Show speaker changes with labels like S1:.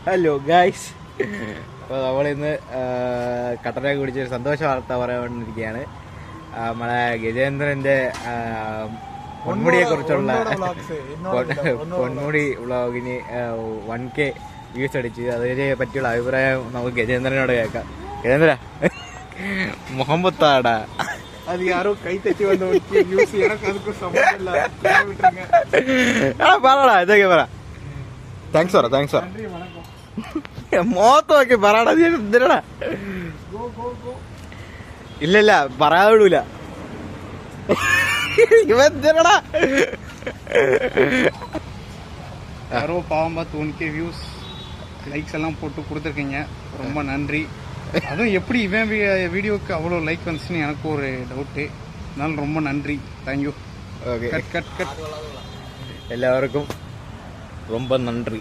S1: Hello guys, അപ്പോൾ നമ്മളിന്ന് കട്ടനൊക്കെ കുടിച്ചൊരു സന്തോഷ വാർത്ത പറയാണ്ടിരിക്കുകയാണ്. നമ്മളെ ഗജേന്ദ്രൻ്റെ പൊന്മുടിയെ കുറിച്ചുള്ള പൊന്മുടി വ്ളോഗിന് 1K വ്യൂസ് അടിച്ച് അതിനെ പറ്റിയുള്ള അഭിപ്രായം നമുക്ക് ഗജേന്ദ്രനോട് കേൾക്കാം. ഗജേന്ദ്ര, മുഹമ്മത്താടാ
S2: அது யாரோ கை தட்டி வந்த நியூஸ், எனக்கு அதுக்கும் சம்பந்தம் இல்ல.
S1: പറടാ, ഇതൊക്കെ പറ. താങ്ക്സ് പറ, താങ്ക്സ് പറ.
S2: நன்றி, வணக்கம்.
S1: മോത്ത് നോക്കി പറടാ. എന്തിനാ? ഇല്ലല്ല, പറയാതെ വിടൂല. ഇവ എന്തിനാ?
S2: யாரோ பாவம் பார்த்து 1K வியூஸ் லைக்ஸ் எல்லாம் போட்டு கொடுத்துருக்கீங்க, ரொம்ப நன்றி. அதுவும் எப்படி இவன் வீடியோவுக்கு அவ்வளோ லைக் வந்துச்சுன்னு எனக்கு ஒரு டவுட்டு. அதனால ரொம்ப நன்றி, thank you.
S1: Okay,
S2: cut cut cut.
S1: എല്ലാവർക്കും ரொம்ப நன்றி.